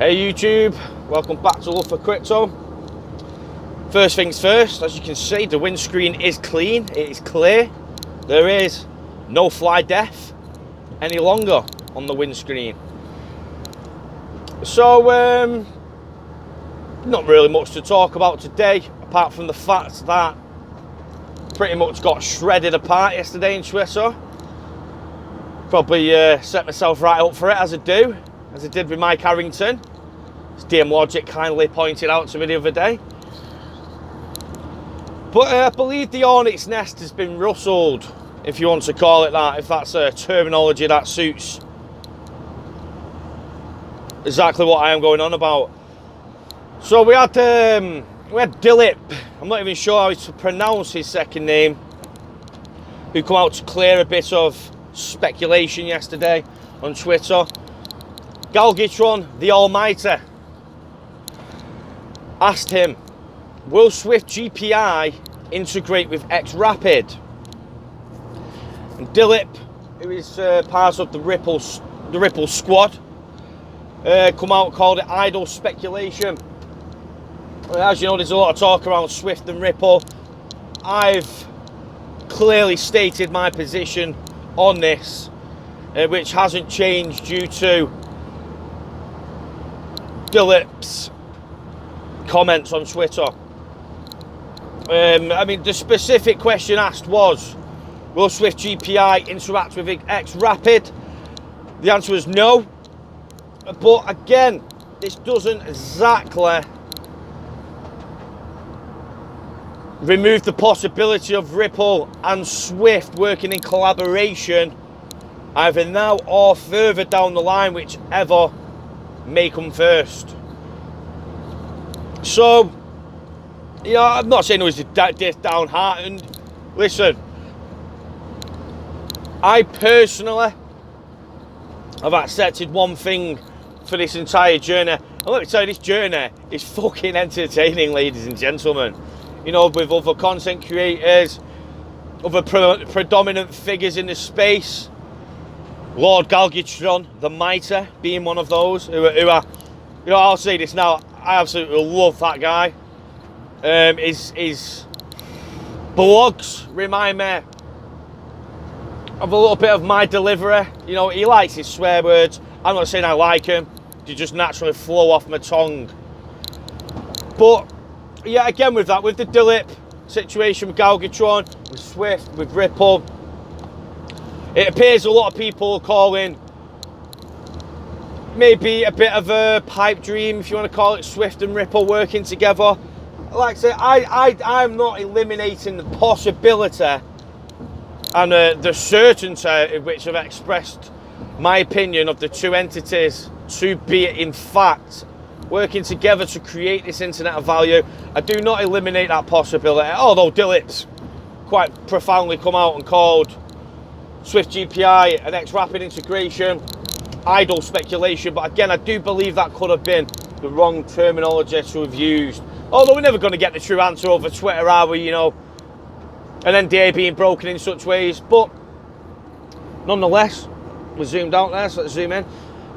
Hey YouTube, welcome back to Love for Crypto. First things first, as you can see, the windscreen is clean, it is clear. There is no fly death any longer on the windscreen. So, not really much to talk about today, apart from the fact that pretty much got shredded apart yesterday in Twitter. Probably set myself right up for it, as I did with Mike Harrington. As DM Logic kindly pointed out to me the other day. But I believe the hornet's nest has been rustled, if you want to call it that, if that's a terminology that suits exactly what I am going on about. So we had Dilip, I'm not even sure how to pronounce his second name, who come out to clear a bit of speculation yesterday on Twitter. Galgitron, the Almighty, asked him, will Swift GPI integrate with XRP? And Dilip, who is part of the Ripple squad, come out and called it idle speculation. As you know, there's a lot of talk around Swift and Ripple. I've clearly stated my position on this, which hasn't changed due to Dilip's comments on Twitter. I mean, the specific question asked was, will Swift GPI interact with XRP? The answer was no. But again, this doesn't exactly remove the possibility of Ripple and Swift working in collaboration, either now or further down the line, whichever may come first. So, you know, I'm not saying it was downhearted. Listen, I personally have accepted one thing for this entire journey. And let me tell you, this journey is fucking entertaining, ladies and gentlemen. You know, with other content creators, other predominant figures in the space. Lord Galgitron, the Mighty, being one of those who are, you know, I'll say this now, I absolutely love that guy. His blogs remind me of a little bit of my delivery. You know, he likes his swear words. I'm not saying I like him, they just naturally flow off my tongue. But yeah, again with that, with the Dilip situation with Galgitron, with Swift, with Ripple, it appears a lot of people are calling maybe a bit of a pipe dream, if you want to call it, Swift and Ripple working together. Like I say, I'm not eliminating the possibility and the certainty in which I've expressed my opinion of the two entities to be, in fact, working together to create this internet of value. I do not eliminate that possibility, although Dilip's quite profoundly come out and called Swift GPI and XRP integration idle speculation. But again, I do believe that could have been the wrong terminology to have used. Although we're never going to get the true answer over Twitter, are we? You know, an NDA being broken in such ways. But nonetheless, we zoomed out there, so let's zoom in.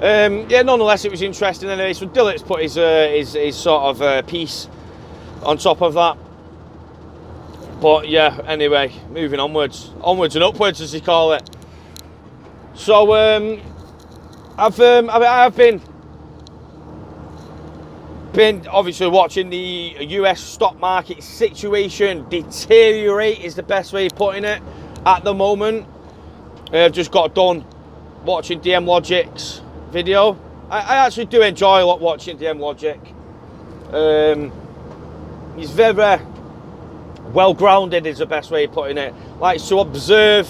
Yeah, nonetheless, it was interesting anyway. So Dilip's put his sort of piece on top of that. But yeah, anyway, moving onwards and upwards, as they call it. So I've been obviously watching the US stock market situation deteriorate, is the best way of putting it at the moment. I've just got done watching DM Logic's video. I actually do enjoy a lot watching DM Logic. He's very well grounded, is the best way of putting it. Likes to observe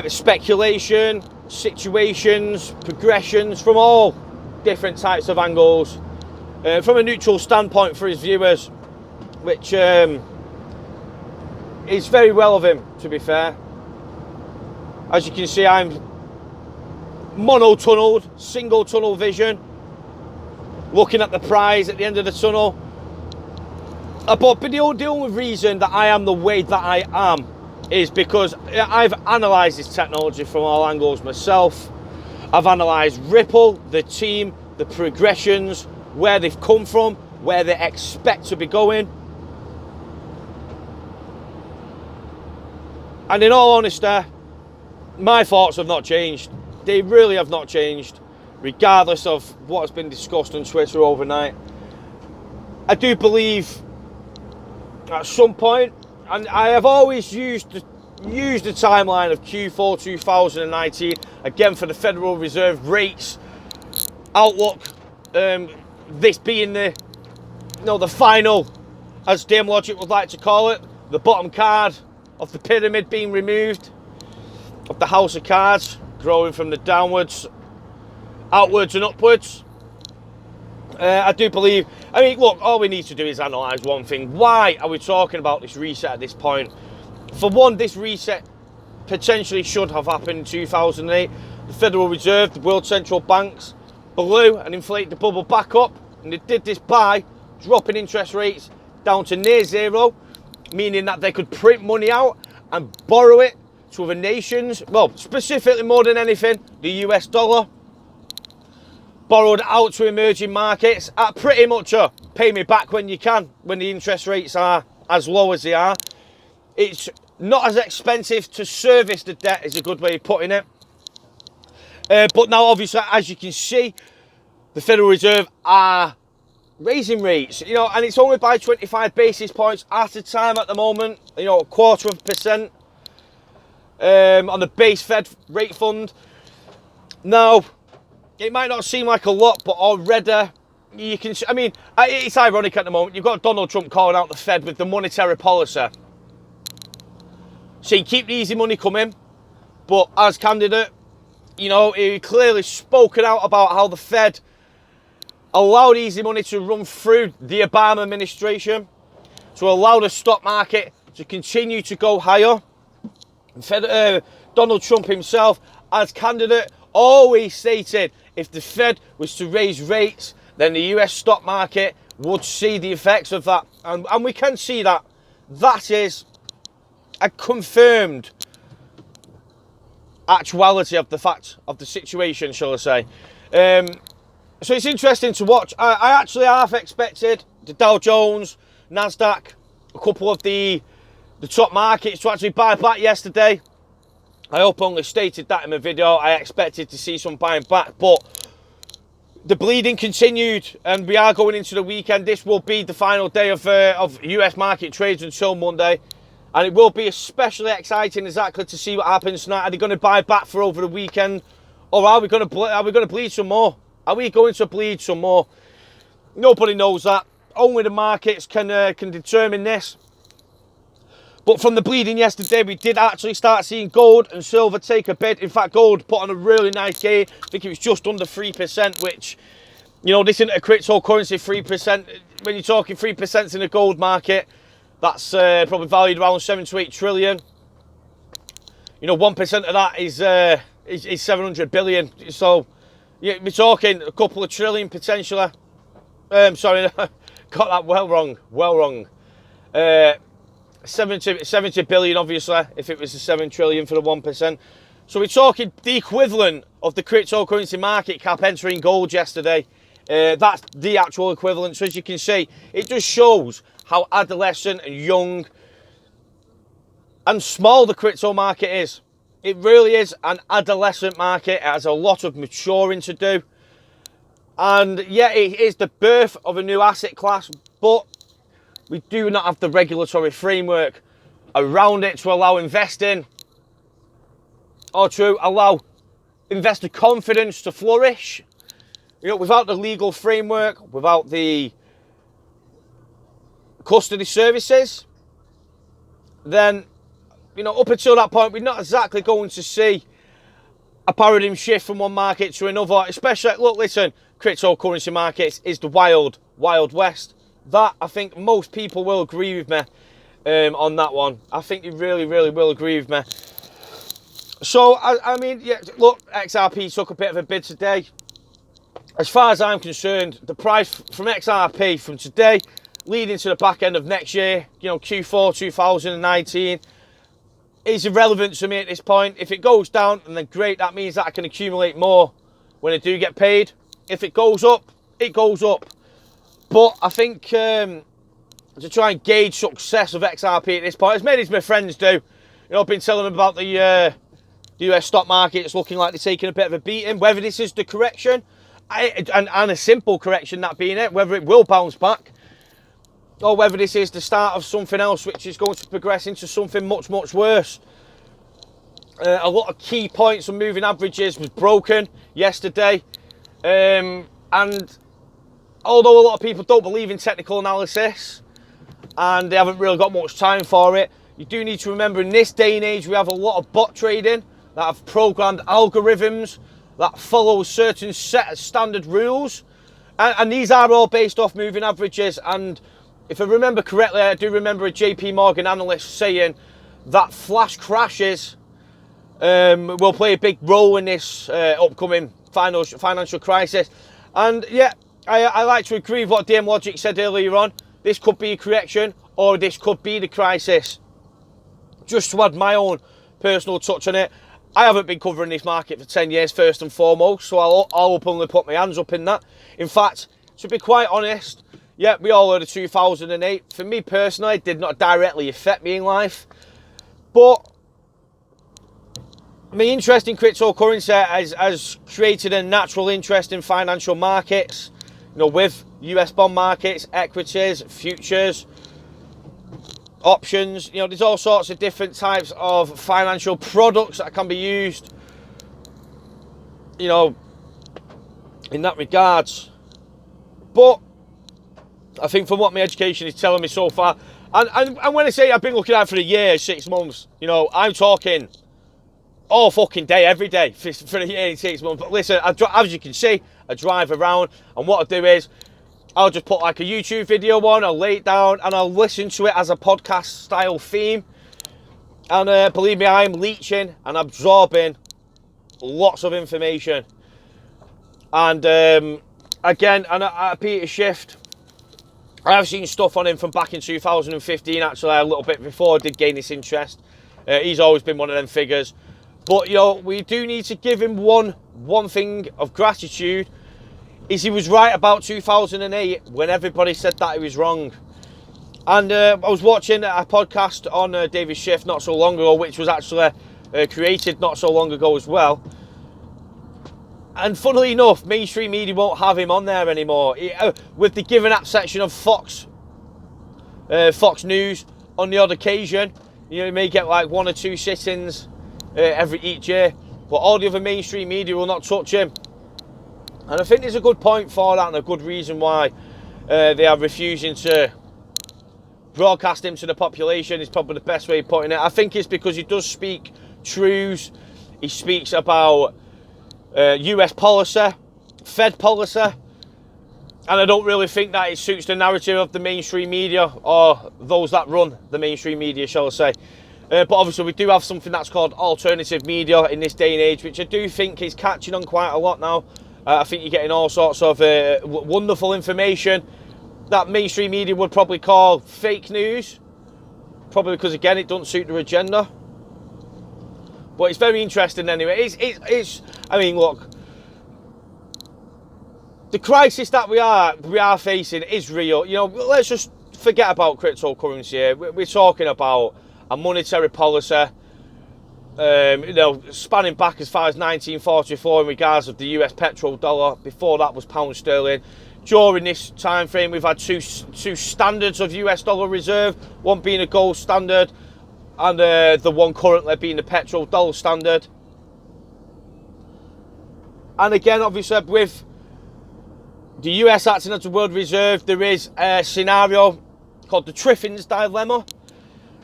speculation, situations, progressions from all different types of angles, from a neutral standpoint for his viewers, which is very well of him, to be fair. As you can see, I'm mono-tunneled, single tunnel vision, looking at the prize at the end of the tunnel. But the only reason that I am the way that I am is because I've analysed this technology from all angles myself. I've analysed Ripple, the team, the progressions, where they've come from, where they expect to be going. And in all honesty, my thoughts have not changed. They really have not changed, regardless of what has been discussed on Twitter overnight. I do believe at some point, and I have always used the timeline of Q4 2019, again for the Federal Reserve rates outlook, this being the final, as Dame Logic would like to call it, the bottom card of the pyramid being removed, of the house of cards, growing from the downwards, outwards and upwards. I do believe, I mean, look, all we need to do is analyse one thing. Why are we talking about this reset at this point? For one, this reset potentially should have happened in 2008. The Federal Reserve, the world central banks, blew and inflated the bubble back up. And they did this by dropping interest rates down to near zero, meaning that they could print money out and borrow it to other nations. Well, specifically more than anything, the US dollar. Borrowed out to emerging markets at pretty much a pay me back when you can, when the interest rates are as low as they are. It's not as expensive to service the debt, is a good way of putting it. But now, obviously, as you can see, the Federal Reserve are raising rates, and it's only by 25 basis points at a time at the moment, a 0.25% on the base Fed rate fund. Now, it might not seem like a lot, but already you can, I mean, it's ironic at the moment. You've got Donald Trump calling out the Fed with the monetary policy. So you keep the easy money coming, but as candidate, he clearly spoken out about how the Fed allowed easy money to run through the Obama administration, to allow the stock market to continue to go higher. Donald Trump himself, as candidate, always stated if the Fed was to raise rates, then the US stock market would see the effects of that. And we can see that. That is a confirmed actuality of the fact of the situation, shall I say. So it's interesting to watch. I actually half expected the Dow Jones, NASDAQ, a couple of the top markets to actually buy back yesterday. I openly stated that in my video. I expected to see some buying back, but the bleeding continued, and we are going into the weekend. This will be the final day of US market trades until Monday, and it will be especially exciting exactly to see what happens tonight. Are they going to buy back for over the weekend, or are we going to bleed some more? Are we going to bleed some more? Nobody knows that. Only the markets can determine this. But from the bleeding yesterday, we did actually start seeing gold and silver take a bid. In fact, gold put on a really nice gain. I think it was just under 3%, which, this isn't a cryptocurrency, 3%. When you're talking 3% in a gold market, that's probably valued around 7 to 8 trillion. 1% of that is 700 billion. So, we're talking a couple of trillion potentially. Sorry, got that well wrong. 70 billion, obviously, if it was the 7 trillion for the 1%. So we're talking the equivalent of the cryptocurrency market cap entering gold yesterday. That's the actual equivalent. So as you can see, it just shows how adolescent and young and small the crypto market is. It really is an adolescent market. It has a lot of maturing to do. And yeah, it is the birth of a new asset class, but we do not have the regulatory framework around it to allow investing or to allow investor confidence to flourish. Without the legal framework, without the custody services, then, up until that point, we're not exactly going to see a paradigm shift from one market to another. Especially, look, listen, cryptocurrency markets is the wild west. That, I think most people will agree with me on that one. I think you really, really will agree with me. So, I mean, yeah, look, XRP took a bit of a bid today. As far as I'm concerned, the price from XRP from today, leading to the back end of next year, Q4 2019, is irrelevant to me at this point. If it goes down, then great. That means that I can accumulate more when I do get paid. If it goes up, it goes up. But I think to try and gauge success of XRP at this point, as many as my friends do, you know, I've been telling them about the US stock market. It's looking like they're taking a bit of a beating. Whether this is the correction, and a simple correction, that being it, whether it will bounce back, or whether this is the start of something else which is going to progress into something much, much worse. A lot of key points on moving averages was broken yesterday. And although a lot of people don't believe in technical analysis and they haven't really got much time for it, you do need to remember in this day and age we have a lot of bot trading that have programmed algorithms that follow certain set of standard rules. And these are all based off moving averages. And if I remember correctly, I do remember a JP Morgan analyst saying that flash crashes will play a big role in this upcoming financial crisis. And yeah, I like to agree with what DM Logic said earlier on. This could be a correction, or this could be the crisis. Just to add my own personal touch on it, I haven't been covering this market for 10 years, first and foremost, so I'll openly put my hands up in that. In fact, to be quite honest, yeah, we all heard of 2008. For me personally, it did not directly affect me in life. But my interest in cryptocurrency has created a natural interest in financial markets, you know, with US bond markets, equities, futures, options. You know, there's all sorts of different types of financial products that can be used, you know, in that regards. But I think from what my education is telling me so far, and when I say I've been looking at it for a year, 6 months, you know, I'm talking all fucking day, every day for a year, 6 months. But listen, as you can see, I drive around, and what I do is I'll just put like a YouTube video on, I'll lay it down, and I'll listen to it as a podcast style theme. And believe me, I'm leeching and absorbing lots of information. And again, Peter Schiff, I've seen stuff on him from back in 2015, actually, a little bit before I did gain this interest. He's always been one of them figures. But, you know, we do need to give him one thing of gratitude, is he was right about 2008 when everybody said that he was wrong. And I was watching a podcast on David Schiff not so long ago, which was actually created not so long ago as well. And funnily enough, mainstream media won't have him on there anymore. With the given up section of Fox News on the odd occasion, you know, you may get like 1 or 2 sittings each year, but all the other mainstream media will not touch him. And I think there's a good point for that, and a good reason why they are refusing to broadcast him to the population is probably the best way of putting it. I think it's because he does speak truths. He speaks about US policy, Fed policy, and I don't really think that it suits the narrative of the mainstream media, or those that run the mainstream media, shall I say. But obviously we do have something that's called alternative media in this day and age, which I do think is catching on quite a lot now. I think you're getting all sorts of wonderful information that mainstream media would probably call fake news, probably because, again, it doesn't suit their agenda. But it's very interesting anyway. It's I mean, look, the crisis that we are facing is real. You know, let's just forget about cryptocurrency here. We're talking about a monetary policy, you know, spanning back as far as 1944 in regards of the US petrodollar. Before that was pound sterling. During this time frame, we've had two standards of US dollar reserve, one being a gold standard, and the one currently being the petrodollar standard. And again, obviously, with the US acting as the world reserve, there is a scenario called the Triffin's dilemma.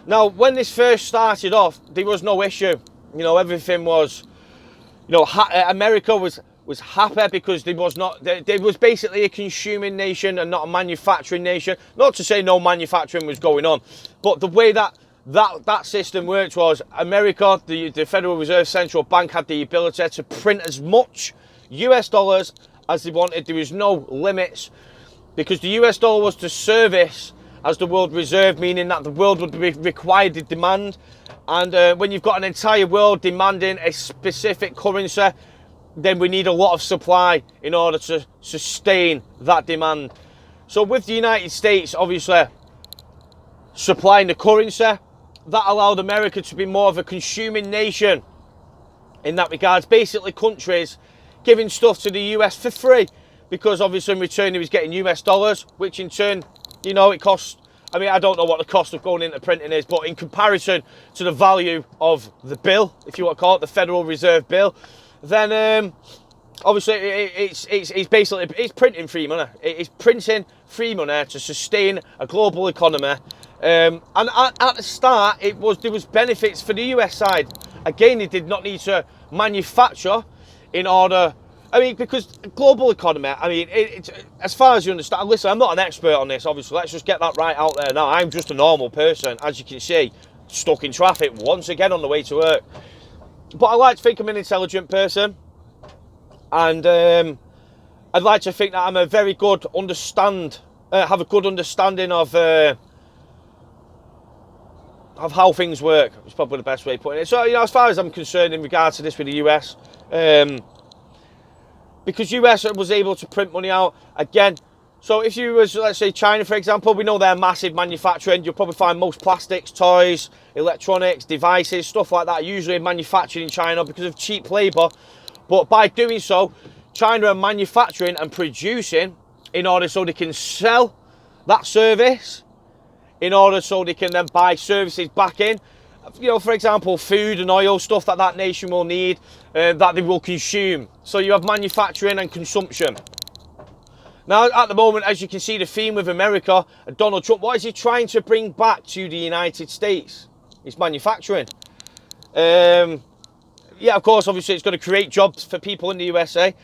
Now, when this first started off, there was no issue. You know, everything was, you know, America was happy because there was basically a consuming nation and not a manufacturing nation. Not to say no manufacturing was going on, but the way that system worked was America, the Federal Reserve Central Bank, had the ability to print as much US dollars as they wanted. There was no limits because the US dollar was to service as the world reserve, meaning that the world would be required to demand. And when you've got an entire world demanding a specific currency, then we need a lot of supply in order to sustain that demand. So with the United States, obviously, supplying the currency, that allowed America to be more of a consuming nation in that regards. Basically, countries giving stuff to the US for free, because obviously in return he was getting US dollars, which in turn, you know, it costs, I mean, I don't know what the cost of going into printing is, but in comparison to the value of the bill, if you want to call it the Federal Reserve bill, then obviously it's basically, it's printing free money. It's printing free money to sustain a global economy. And at the start, there was benefits for the US side. Again, they did not need to manufacture in order, I mean, because global economy, I mean, as far as you understand, listen, I'm not an expert on this, obviously, let's just get that right out there now. I'm just a normal person, as you can see, stuck in traffic once again on the way to work. But I like to think I'm an intelligent person, and I'd like to think that I'm a very good have a good understanding of how things work. It's probably the best way of putting it. So, you know, as far as I'm concerned in regards to this with the US, because US was able to print money out again. So if you was, let's say, China, for example, we know they're massive manufacturing. You'll probably find most plastics, toys, electronics, devices, stuff like that, usually manufactured in China because of cheap labour. But by doing so, China are manufacturing and producing in order so they can sell that service, in order so they can then buy services back in. You know, for example, food and oil, stuff that nation will need, that they will consume. So you have manufacturing and consumption. Now, at the moment, as you can see, the theme with America and Donald Trump, what is he trying to bring back to the United States? It's manufacturing. Yeah, of course, obviously, it's going to create jobs for people in the USA.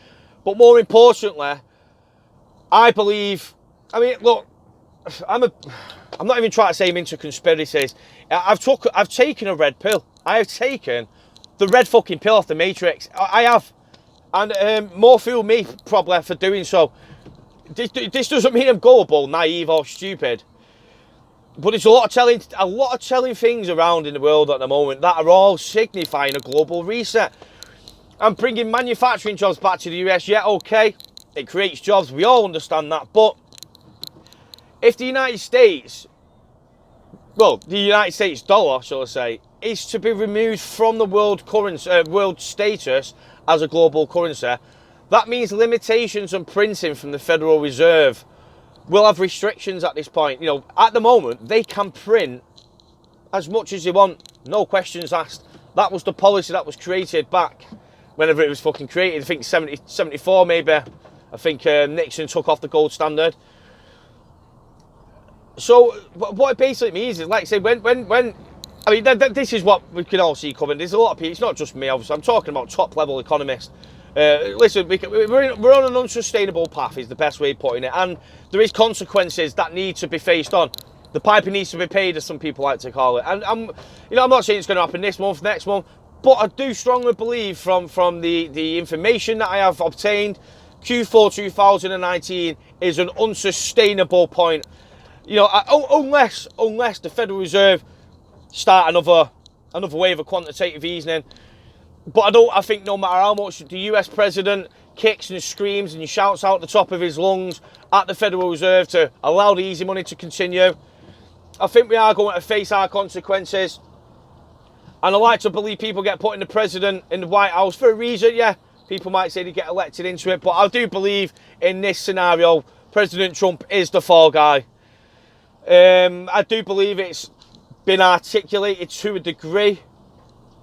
But more importantly, I believe, I mean, look, I'm not even trying to say I'm into conspiracies. I've taken a red pill. I have taken the red fucking pill off the Matrix. I have. And more fool me, probably, for doing so. This doesn't mean I'm gullible, naive, or stupid. But there's a lot of telling things around in the world at the moment that are all signifying a global reset. And bringing manufacturing jobs back to the US, yeah, okay, it creates jobs, we all understand that. But if the United States, well, the United States dollar, shall I say, is to be removed from the world currency, world status as a global currency, that means limitations on printing from the Federal Reserve will have restrictions at this point. You know, at the moment, they can print as much as they want, no questions asked. That was the policy that was created back whenever it was fucking created. I think 74 maybe. I think Nixon took off the gold standard. So what it basically means is, like I say, when I mean, this is what we can all see coming. There's a lot of people, it's not just me, obviously, I'm talking about top level economists. Listen, we're on an unsustainable path is the best way of putting it, and there is consequences that need to be faced on. The piper needs to be paid, as some people like to call it. And I'm not saying it's going to happen this month, next month, but I do strongly believe from the information that I have obtained, Q4 2019 is an unsustainable point. You know, unless the Federal Reserve start another wave of quantitative easing. But I think no matter how much the US president kicks and screams and shouts out the top of his lungs at the Federal Reserve to allow the easy money to continue, I think we are going to face our consequences. And I like to believe people get put in the president in the White House for a reason. Yeah, people might say they get elected into it, but I do believe in this scenario, President Trump is the fall guy. I do believe it's been articulated to a degree.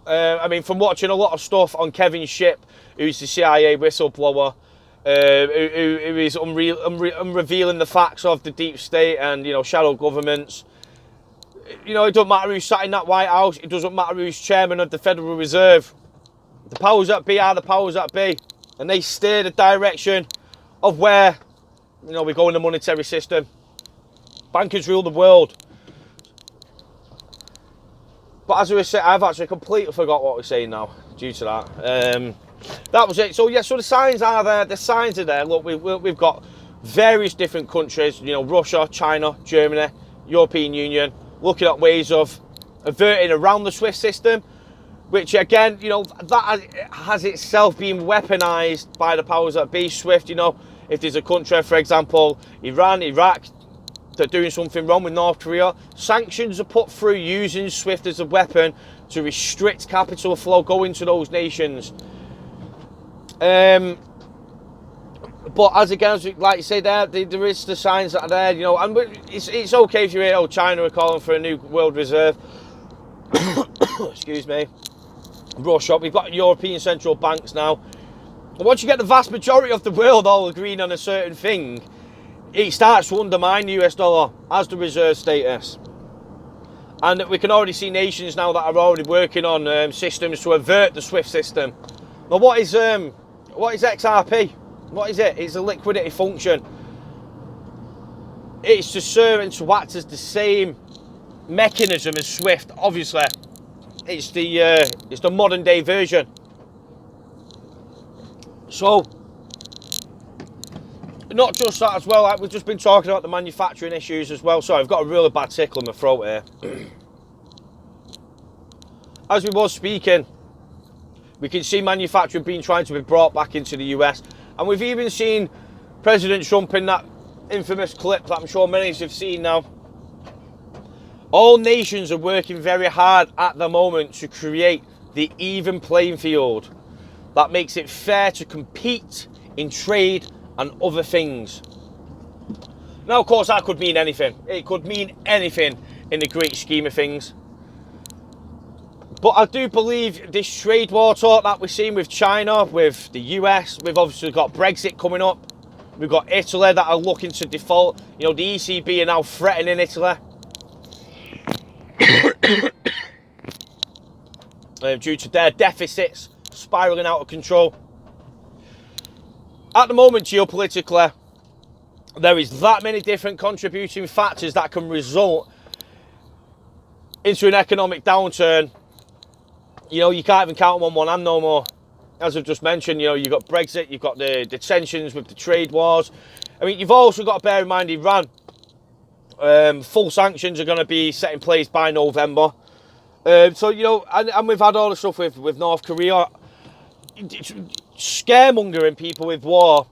I mean, from watching a lot of stuff on Kevin Shipp, who's the CIA whistleblower, who is unrevealing the facts of the deep state and, you know, shadow governments. You know, it doesn't matter who's sat in that White House. It doesn't matter who's chairman of the Federal Reserve. The powers that be are the powers that be. And they steer the direction of where, you know, we go in the monetary system. Bankers rule the world. But as I was saying, I've actually completely forgot what we're saying now due to that. That was it. So yeah, so the signs are there. The signs are there. Look, we've got various different countries. You know, Russia, China, Germany, European Union, looking at ways of averting around the SWIFT system. which again, you know, that has itself been weaponized by the powers that be. SWIFT, you know, if there's a country, for example, Iran, Iraq, they're doing something wrong with North Korea, sanctions are put through using SWIFT as a weapon to restrict capital flow going to those nations. But as again, like you say there is the signs that are there, you know, and it's okay if you hear, oh, China are calling for a new world reserve. Excuse me. Rush up. We've got European central banks now. And once you get the vast majority of the world all agreeing on a certain thing, it starts to undermine the US dollar as the reserve status. And we can already see nations now that are already working on systems to avert the SWIFT system. Now, what is XRP? What is it? It's a liquidity function. It's to serve and to act as the same mechanism as SWIFT. Obviously, it's the modern day version. So, not just that as well, like we've just been talking about the manufacturing issues as well. Sorry, I've got a really bad tickle in my throat here. As we was speaking, we can see manufacturing trying to be brought back into the US. And we've even seen President Trump in that infamous clip that I'm sure many of you have seen now. All nations are working very hard at the moment to create the even playing field that makes it fair to compete in trade and other things. Now, of course, that could mean anything. It could mean anything in the great scheme of things. But I do believe this trade war talk that we're seeing with China, with the US, we've obviously got Brexit coming up. We've got Italy that are looking to default. You know, the ECB are now threatening Italy. Due to their deficits spiralling out of control. At the moment, geopolitically, there is that many different contributing factors that can result into an economic downturn. You know, you can't even count them on one hand no more. As I've just mentioned, you know, you've got Brexit, you've got the tensions with the trade wars. I mean, you've also got to bear in mind Iran. Full sanctions are going to be set in place by November. So, you know, and we've had all the stuff with North Korea. Scaremongering people with war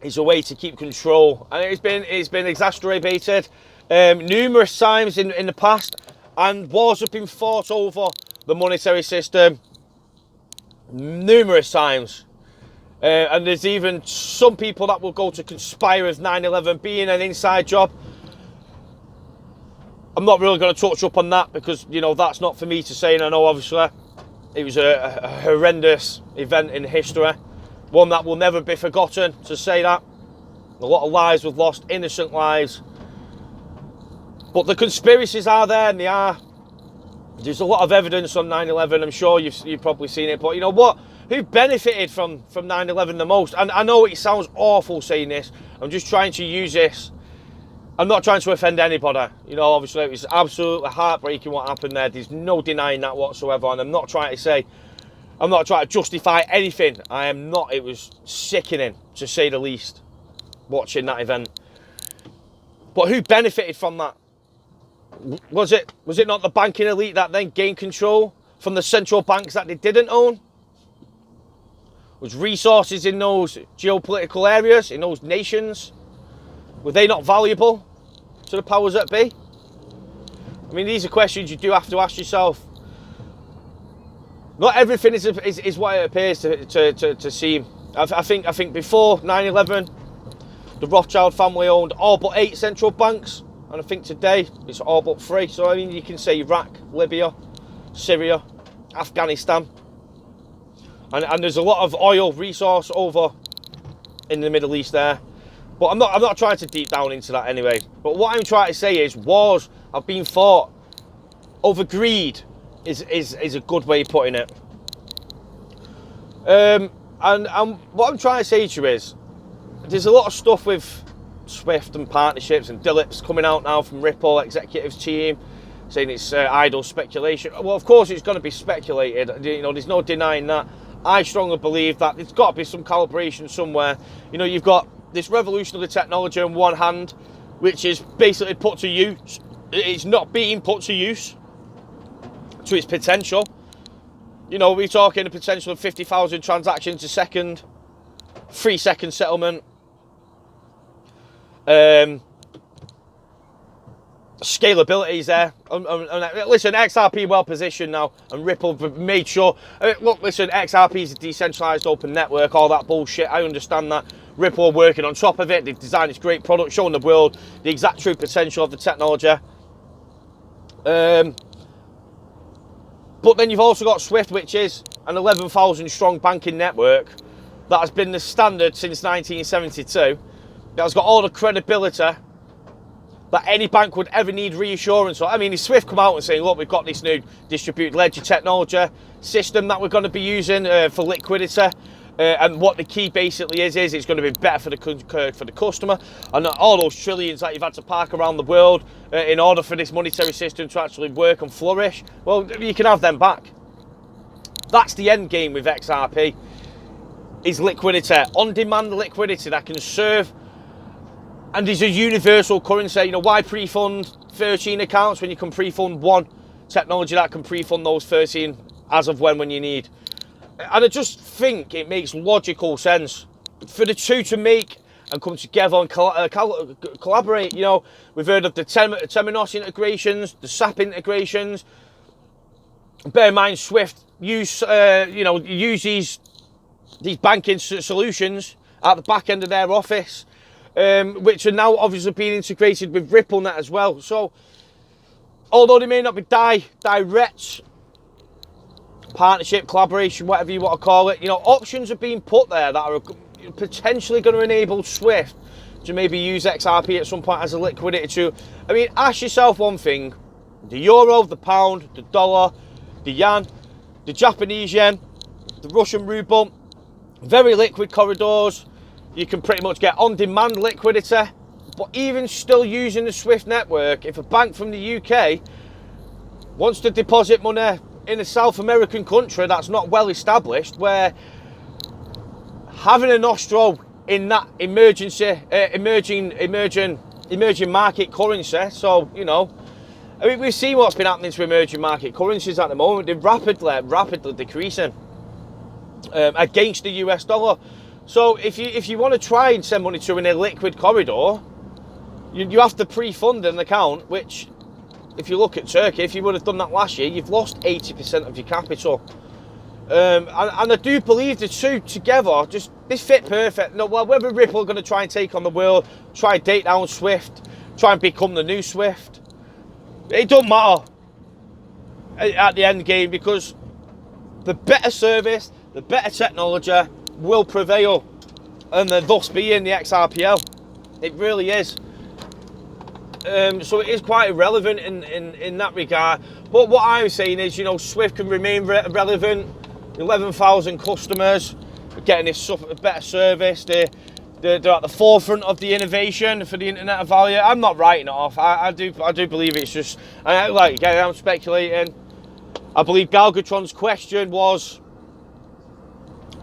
is a way to keep control. And it's been exacerbated numerous times in the past. And wars have been fought over the monetary system numerous times. And there's even some people that will go to conspire with 9/11 being an inside job. I'm not really going to touch up on that because, you know, that's not for me to say. And I know, obviously, it was a horrendous event in history. One that will never be forgotten, to say that. A lot of lives were lost, innocent lives. But the conspiracies are there, and they are. There's a lot of evidence on 9/11. I'm sure you've probably seen it. But you know what? Who benefited from 9/11 the most? And I know it sounds awful saying this. I'm just trying to use this. I'm not trying to offend anybody. You know, obviously it was absolutely heartbreaking what happened there. There's no denying that whatsoever. And I'm not trying to justify anything. I am not. It was sickening, to say the least, watching that event. But who benefited from that? Was it not the banking elite that then gained control from the central banks that they didn't own? Was resources in those geopolitical areas, in those nations, were they not valuable to the powers that be? I mean, these are questions you do have to ask yourself. Not everything is what it appears to seem. I think before 9/11, the Rothschild family owned all but 8 central banks. And I think today it's all but 3. So, I mean, you can say Iraq, Libya, Syria, Afghanistan. And there's a lot of oil resource over in the Middle East there. But I'm not trying to deep down into that anyway. But what I'm trying to say is wars have been fought over greed is a good way of putting it. And what I'm trying to say to you is there's a lot of stuff with SWIFT and partnerships and Dillips coming out now from Ripple executive team saying it's idle speculation. Well, of course it's going to be speculated. You know, there's no denying that. I strongly believe that there's got to be some calibration somewhere. You know, you've got this revolution of the technology on one hand, which is basically put to use. It's not being put to use to its potential. You know, we're talking a potential of 50,000 transactions a second, 3-second settlement. Scalability is there. Listen, XRP well positioned now, and Ripple made sure. Look, listen, XRP is a decentralized open network, all that bullshit. I understand that. Ripple are working on top of it. They've designed this great product, showing the world the exact true potential of the technology. But then you've also got Swift, which is an 11,000 strong banking network that has been the standard since 1972. That has got all the credibility that any bank would ever need reassurance. I mean, if Swift come out and say, look, we've got this new distributed ledger technology system that we're going to be using for liquidity, and what the key basically is it's going to be better for the customer, and all those trillions that you've had to park around the world in order for this monetary system to actually work and flourish, well, you can have them back. That's the end game with XRP, is liquidity, on-demand liquidity that can serve. And there's a universal currency. You know, why pre-fund 13 accounts when you can pre-fund one technology that can pre-fund those 13 as of when you need? And I just think it makes logical sense for the two to make and come together and collaborate. You know, we've heard of the Temenos integrations, the SAP integrations. Bear in mind, Swift use these banking solutions at the back end of their office. Which are now obviously being integrated with RippleNet as well. So, although they may not be direct partnership, collaboration, whatever you want to call it, you know, options are being put there that are potentially going to enable Swift to maybe use XRP at some point as a liquidity tool. I mean, ask yourself one thing: the euro, the pound, the dollar, the yen, the Japanese yen, the Russian ruble, very liquid corridors. You can pretty much get on-demand liquidity, but even still using the Swift network, if a bank from the UK wants to deposit money in a South American country that's not well established, where having a nostro in that emerging market currency, so, you know, I mean, we've seen what's been happening to emerging market currencies at the moment. They're rapidly decreasing against the US dollar. So if you want to try and send money to in a liquid corridor, you have to pre-fund an account, which, if you look at Turkey, if you would have done that last year, you've lost 80% of your capital. And I do believe the two together, they fit perfect. No, well, whether Ripple are going to try and take on the world, try and date down Swift, try and become the new Swift, it don't matter at the end game, because the better service, the better technology will prevail, and thus being the XRPL. It really is. So it is quite irrelevant in that regard. But what I'm saying is, you know, Swift can remain relevant. 11,000 customers getting this better service. They're at the forefront of the innovation for the Internet of Value. I'm not writing it off. I do believe it's just, I'm speculating. I believe Galgatron's question was,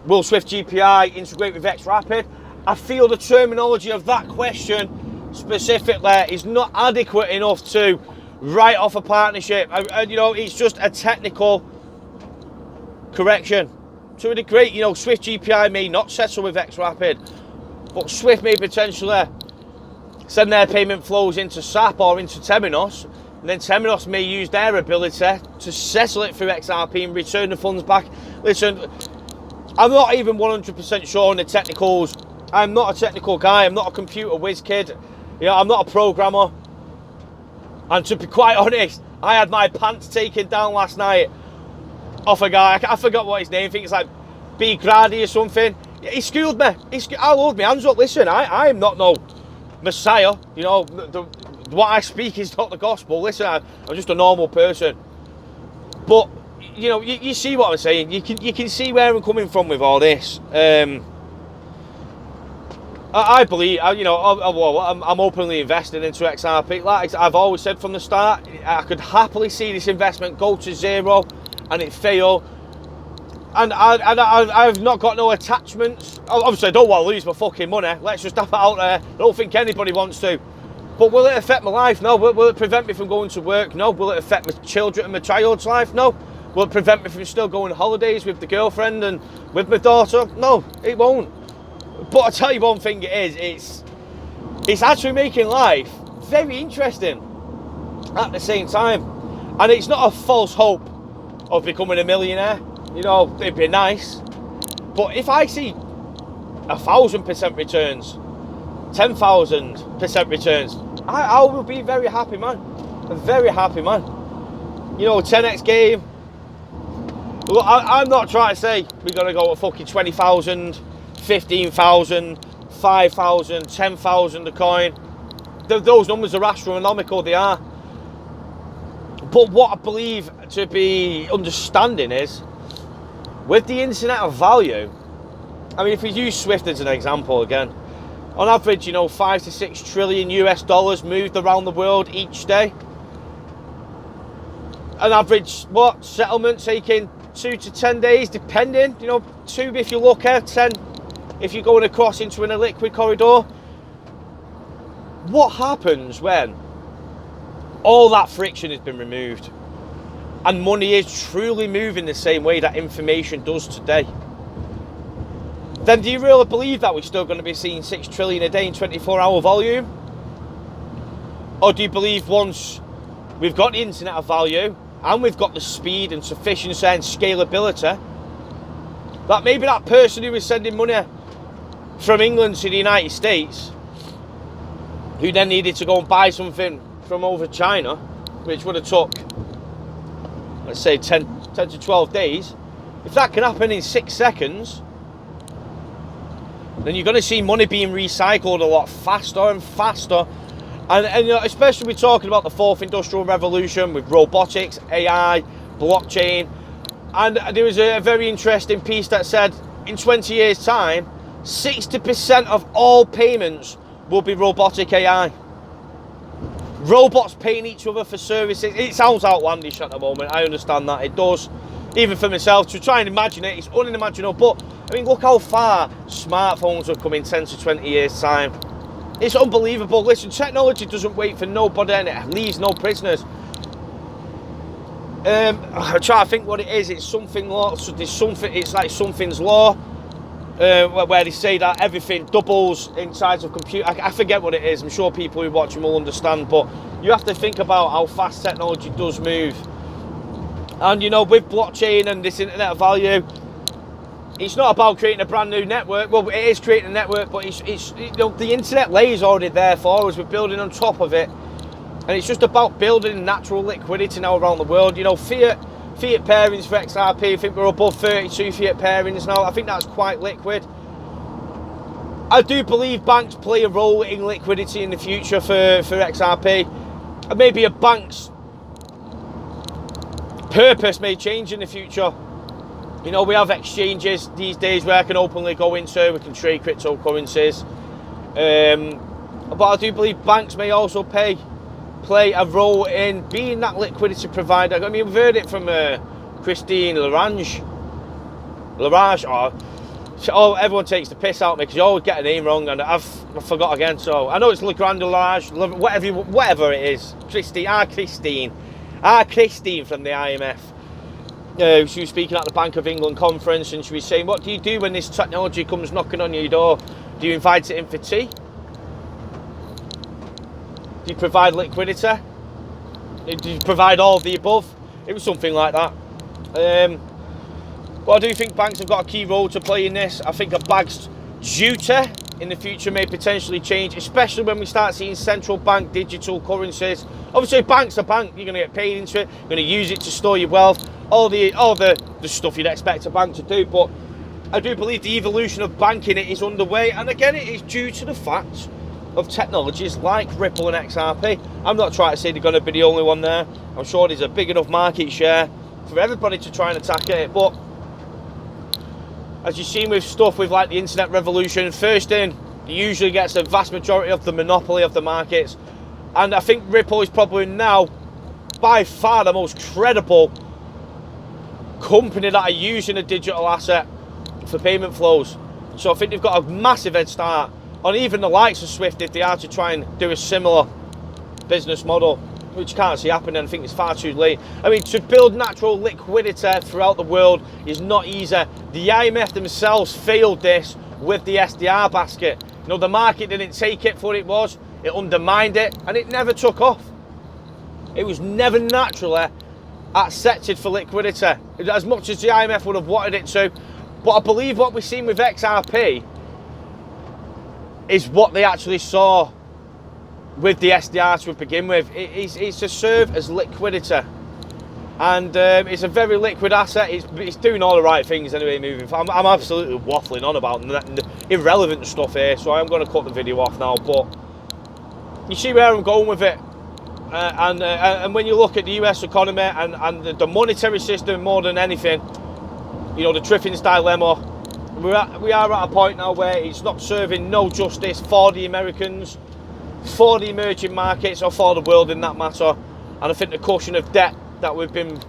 will Swift GPI integrate with XRapid? I feel the terminology of that question specifically is not adequate enough to write off a partnership. You know, it's just a technical correction. To a degree, you know, Swift GPI may not settle with XRapid, but Swift may potentially send their payment flows into SAP or into Temenos, and then Temenos may use their ability to settle it through XRP and return the funds back. Listen, I'm not even 100% sure on the technicals. I'm not a technical guy. I'm not a computer whiz kid. You know, I'm not a programmer. And to be quite honest, I had my pants taken down last night off a guy. I forgot what his name. I think it's like B. Grady or something. He schooled me. I hold my hands up. Listen, I'm not no messiah. You know, what I speak is not the gospel. Listen, I'm just a normal person. But you know, you see what I'm saying. You can see where I'm coming from with all this. I believe, you know, I'm openly invested into XRP. Like I've always said from the start, I could happily see this investment go to zero and it fail. And I've not got no attachments. Obviously, I don't want to lose my fucking money. Let's just have it out there. I don't think anybody wants to. But will it affect my life? No. Will it prevent me from going to work? No. Will it affect my children and my child's life? No. Will it prevent me from still going on holidays with the girlfriend and with my daughter? No, it won't. But I'll tell you one thing it is, it's actually making life very interesting at the same time. And it's not a false hope of becoming a millionaire. You know, it'd be nice. But if I see 1,000% returns, 10,000% returns, I will be very happy, man. A very happy man. You know, 10x game. Look, I'm not trying to say we're going to go to fucking 20,000, 15,000, 5,000, 10,000 a coin. Those numbers are astronomical, they are. But what I believe to be understanding is, with the internet of value, I mean, if we use Swift as an example again, on average, you know, 5 to 6 trillion US dollars moved around the world each day. An average, settlement taking 2 to 10 days, depending, you know, 2 if you look at 10 if you're going across into an illiquid corridor. What happens when all that friction has been removed and money is truly moving the same way that information does today? Then do you really believe that we're still going to be seeing 6 trillion a day in 24-hour volume? Or do you believe once we've got the internet of value and we've got the speed and sufficiency and scalability, that maybe that person who was sending money from England to the United States, who then needed to go and buy something from over China, which would have took, let's say, 10 to 12 days, if that can happen in 6 seconds, then you're going to see money being recycled a lot faster and faster. And you know, especially we're talking about the 4th industrial revolution with robotics, AI, blockchain. And there was a very interesting piece that said in 20 years' time, 60% of all payments will be robotic AI. Robots paying each other for services. It sounds outlandish at the moment, I understand that, it does. Even for myself, to try and imagine it, it's unimaginable. But, I mean, look how far smartphones will come in 10 to 20 years' time. It's unbelievable. Listen, technology doesn't wait for nobody and it leaves no prisoners. I try to think what it is. It's something law. So there's something. It's like something's law, where they say that everything doubles inside of a computer. I forget what it is. I'm sure people who watch them will understand. But you have to think about how fast technology does move. And you know, with blockchain and this internet of value, it's not about creating a brand new network. Well, it is creating a network, but it's you know, the internet layer is already there for us. We're building on top of it, and it's just about building natural liquidity now around the world. You know, fiat pairings for XRP. I think we're above 32 fiat pairings now. I think that's quite liquid. I do believe banks play a role in liquidity in the future for XRP, and maybe a bank's purpose may change in the future. You know, we have exchanges these days where I can openly go into, we can trade cryptocurrencies. But I do believe banks may also play a role in being that liquidity provider. I mean, we've heard it from Christine Larange. Oh, everyone takes the piss out of me because you always get a name wrong, and I forgot again. So I know it's Legrand Large, whatever it is. Christine from the IMF. She was speaking at the Bank of England conference, and she was saying, what do you do when this technology comes knocking on your door? Do you invite it in for tea? Do you provide liquidity? Do you provide all of the above? It was something like that. But I do think banks have got a key role to play in this. I think a bank's duty in the future may potentially change, especially when we start seeing central bank digital currencies. Obviously, a bank's a bank. You're going to get paid into it. You're going to use it to store your wealth. All the stuff you'd expect a bank to do. But I do believe the evolution of banking is underway. And again, it is due to the fact of technologies like Ripple and XRP. I'm not trying to say they're going to be the only one there. I'm sure there's a big enough market share for everybody to try and attack it. But as you've seen with stuff with like the internet revolution, first in usually gets the vast majority of the monopoly of the markets. And I think Ripple is probably now by far the most credible company that are using a digital asset for payment flows. So I think they've got a massive head start on even the likes of Swift if they are to try and do a similar business model. which can't see happening. I think it's far too late. I mean, to build natural liquidity throughout the world is not easy. The IMF themselves failed this with the SDR basket. You know, the market didn't take it for what it was. It undermined it, and it never took off. It was never naturally accepted for liquidity, as much as the IMF would have wanted it to. But I believe what we've seen with XRP is what they actually saw with the SDR to begin with. It's to serve as liquidity, and it's a very liquid asset. It's doing all the right things anyway. Moving forward, I'm absolutely waffling on about irrelevant stuff here, so I'm going to cut the video off now. But you see where I'm going with it, and when you look at the US economy and the monetary system more than anything, you know, the Triffin's dilemma, we are at a point now where it's not serving no justice for the Americans, for the emerging markets, or for the world in that matter. And I think the cushion of debt that we've been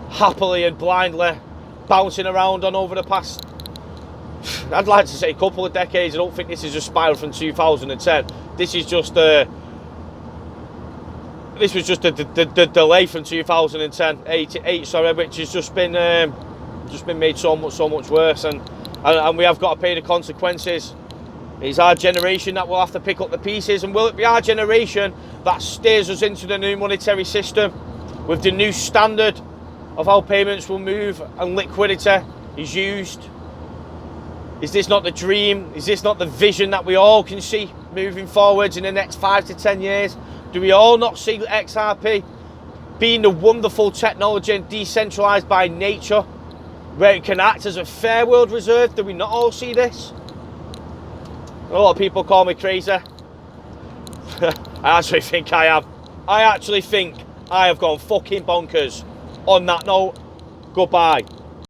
happily and blindly bouncing around on over the past, I'd like to say, a couple of decades. I don't think this is a spiral from 2010. This is just this was just the delay from 2010, sorry, which has just been made so much worse, and we have got to pay the consequences. It's our generation that will have to pick up the pieces, and will it be our generation that steers us into the new monetary system with the new standard of how payments will move and liquidity is used? Is this not the dream? Is this not the vision that we all can see moving forwards in the next 5 to 10 years? Do we all not see XRP being the wonderful technology and decentralised by nature, where it can act as a fair world reserve? Do we not all see this? A lot of people call me crazy. I actually think I am. I actually think I have gone fucking bonkers. On that note, goodbye.